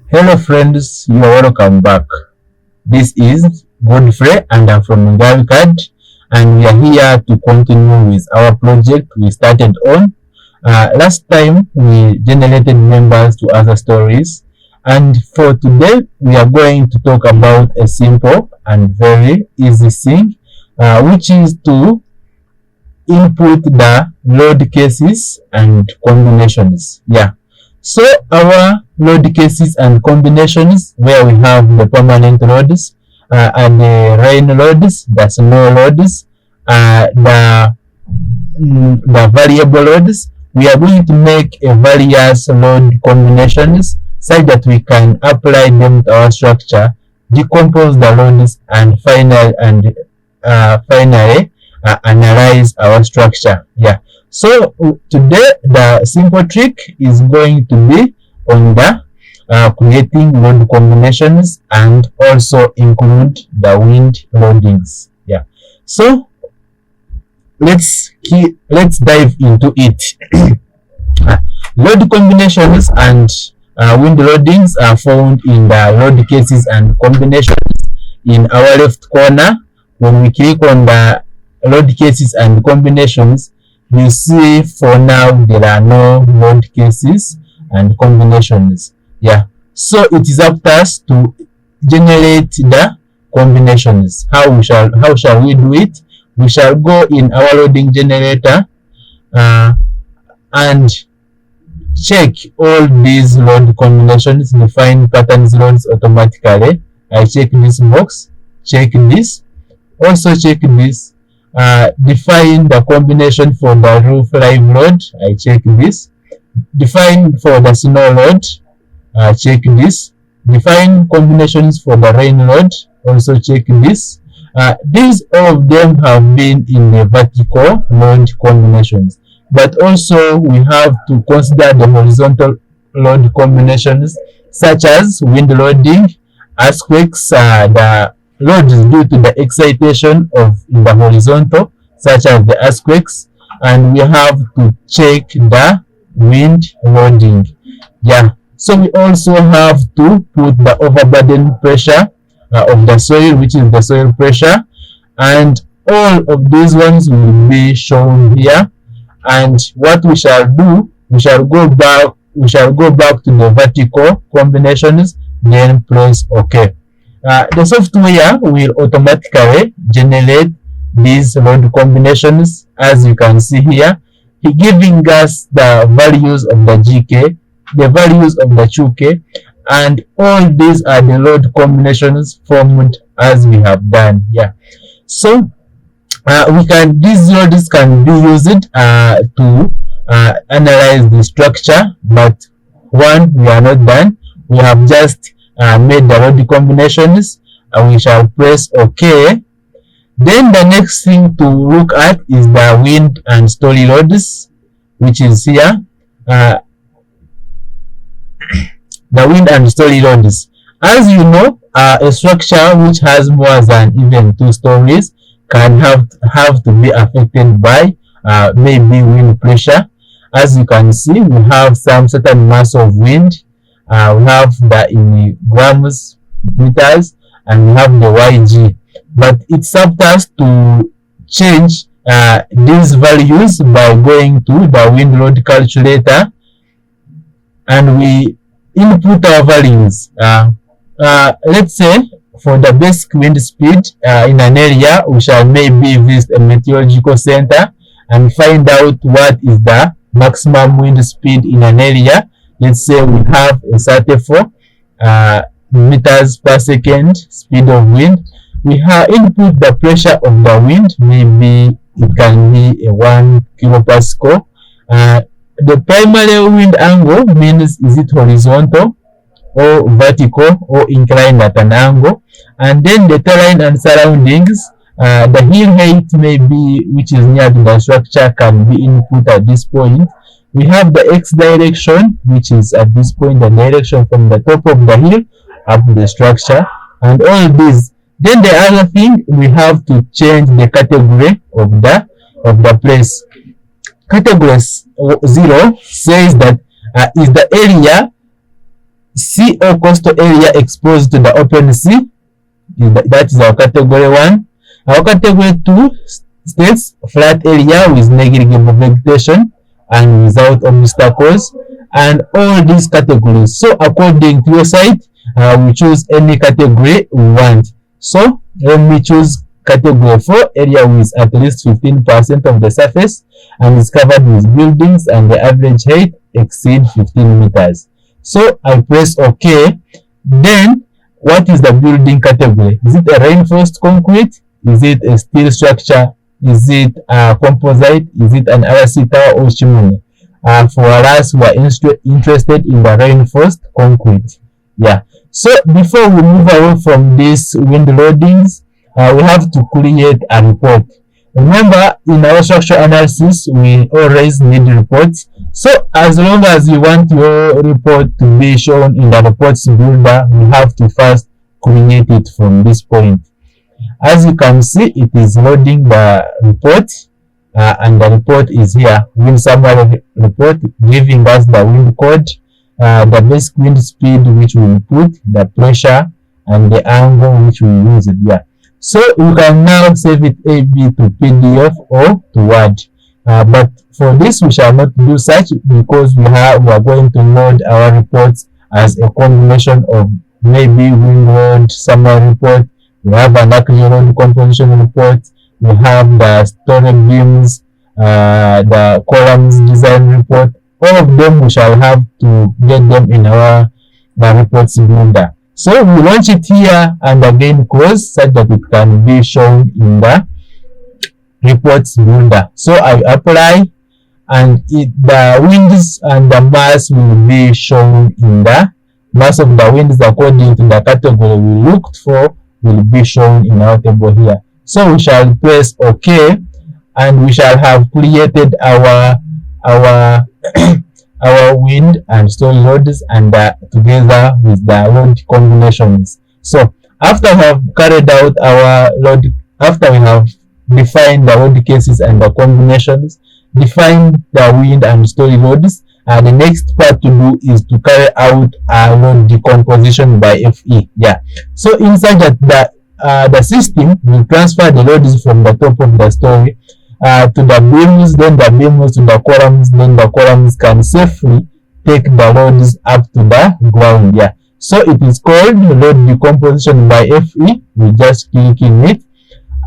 Hello friends, you are welcome back. This is Godfrey and I'm from Eurocode, and we are here to continue with our project we started on. Last time we generated members to other stories, and for today we are going to talk about a simple and very easy thing, which is to input the load cases and combinations. Yeah. So our load cases and combinations, where we have the permanent loads and the rain loads, the snow loads, the variable loads, we are going to make a various load combinations such that we can apply them to our structure, decompose the loads, and finally analyze our structure. Yeah. So today the simple trick is going to be on the creating load combinations and also include the wind loadings. Yeah. So let's dive into it. Load combinations and wind loadings are found in the load cases and combinations in our left corner. When we click on the load cases and combinations, you see for now there are no load cases and combinations. Yeah. So it is up to us to generate the combinations. How shall we do it? We shall go in our loading generator and check all these load combinations, define patterns loads automatically. I check this box, check this, also check this. Define the combination for the roof live load. I check this. Define for the snow load. Check this. Define combinations for the rain load. Also check this. These all of them have been in the vertical load combinations, but also we have to consider the horizontal load combinations such as wind loading, earthquakes, the loads due to the excitation of the horizontal, such as the earthquakes, and we have to check the wind loading. Yeah. So we also have to put the overburden pressure of the soil, which is the soil pressure, and all of these ones will be shown here. And what we shall do, we shall go back to the vertical combinations, then press OK. The software will automatically generate these load combinations, as you can see here, giving us the values of the GK, the values of the QK, and all these are the load combinations formed as we have done. Yeah. So these loads can be used to analyze the structure, but we are not done. We have just made the load combinations, and we shall press OK. Then the next thing to look at is the wind and story loads, which is here. The wind and story loads. As you know, a structure which has more than even 2 stories can have to be affected by maybe wind pressure. As you can see, we have some certain mass of wind. We have the in grams meters, and we have the YG. But it's up to us to change these values by going to the wind load calculator, and we input our values. Let's say for the basic wind speed in an area, we shall maybe visit a meteorological center and find out what is the maximum wind speed in an area. Let's say we have a 34 meters per second speed of wind. We have input the pressure of the wind, maybe it can be a 1 kilopascal. The primary wind angle means is it horizontal or vertical or inclined at an angle, and then the terrain and surroundings, the hill height maybe which is near to the structure can be input at this point. We have the x direction, which is at this point the direction from the top of the hill up to the structure, and all these. Then the other thing, we have to change the category of the place. Category 0 says that is the area sea or coastal area exposed to the open sea. That is our category 1. Our category 2 states flat area with negligible vegetation and without obstacles. And all these categories. So according to your site, we choose any category we want. So let me choose category 4, area with at least 15% of the surface and is covered with buildings and the average height exceed 15 meters. So I press OK. Then what is the building category? Is it a reinforced concrete? Is it a steel structure? Is it a composite? Is it an ASCE tower or chimney? For us who are interested in the reinforced concrete. Yeah. So before we move away from these wind loadings, we have to create a report. Remember, in our structural analysis, we always need reports. So as long as you want your report to be shown in the reports builder, we have to first create it from this point. As you can see, it is loading the report. And the report is here, wind summary report, giving us the wind code, the basic wind speed which we will put, the pressure, and the angle which we use it here. So you can now save it AB to PDF or to Word. But for this we shall not do such, because we are going to load our reports as a combination of maybe wind load summary report, we have an actual load composition report, we have the story beams, the columns design report. All of them we shall have to get them in our reports builder. So we launch it here and again close such that it can be shown in the reports builder. So I apply, and the winds and the mass will be shown in the mass of the winds according to the category we looked for will be shown in our table here. So we shall press OK, and we shall have created our our wind and story loads and together with the load combinations. So after we have carried out our load, after we have defined the load cases and the combinations, define the wind and story loads, the next part to do is to carry out a load decomposition by FE. Yeah. So inside that the system will transfer the loads from the top of the story to the beams, then the beams to the columns, then the columns can safely take the loads up to the ground. Yeah. So it is called load decomposition by FE. We just click in it,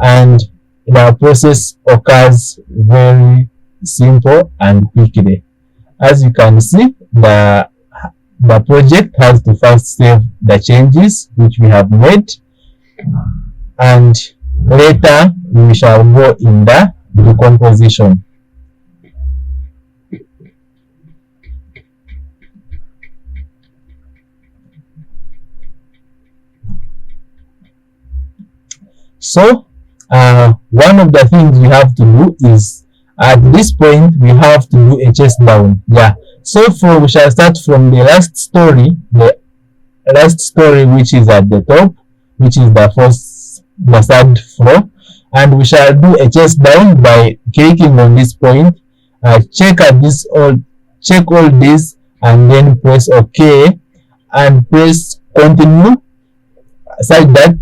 and the process occurs very simple and quickly. As you can see, the project has to first save the changes which we have made, and later we shall go in the decomposition. So one of the things we have to do is, at this point we have to do a chest down. Yeah. So we shall start from the last story which is at the top, which is the third floor, and we shall do a chest down by clicking on this point, check all this, and then press OK and press continue, such that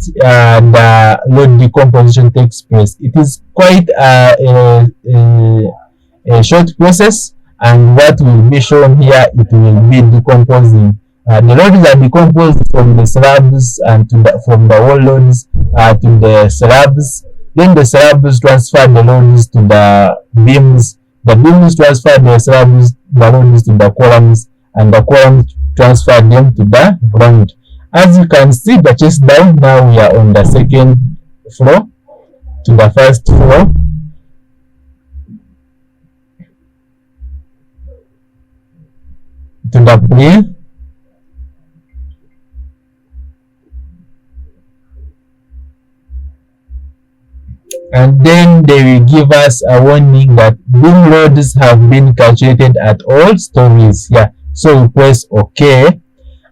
the load decomposition takes place. It is quite a short process, and what will be shown here, it will be decomposing. The loads are decomposed from the slabs and from the wall loads to the slabs. Then the slabs transfer the loads to the beams. The beams transfer the slabs, the loads to the columns, and the columns transfer them to the ground. As you can see, the chest down, now we are on the second floor to the first floor. To the plane. And then they will give us a warning that beam loads have been calculated at all stories. Yeah. So we press OK,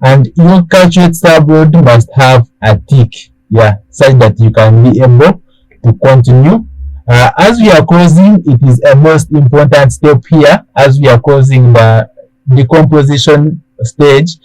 and your calculate sub load must have a tick. Yeah, such that you can be able to continue. As we are closing, it is a most important step here. As we are closing the decomposition stage,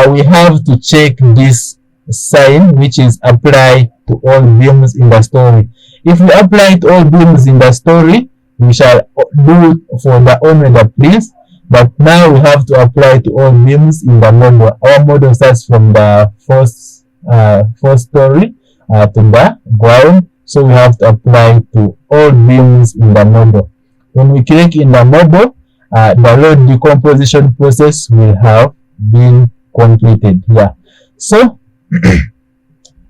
we have to check this sign, which is apply to all beams in the story. If we apply to all beams in the story, we shall do for the owner the prince. But now we have to apply to all beams in the model. Our model starts from the first story to the ground, so we have to apply to all beams in the model. When we click in the model, the load decomposition process will have been completed here. So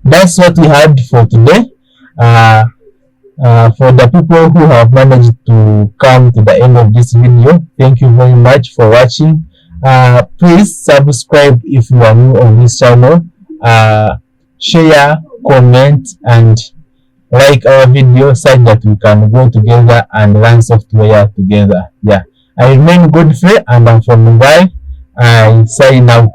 that's what we had for today. For the people who have managed to come to the end of this video, thank you very much for watching. Please subscribe if you are new on this channel. Share, comment, and like our video so that we can go together and learn software together. Yeah, I remain Godfrey and I'm from Mumbai. I sign out.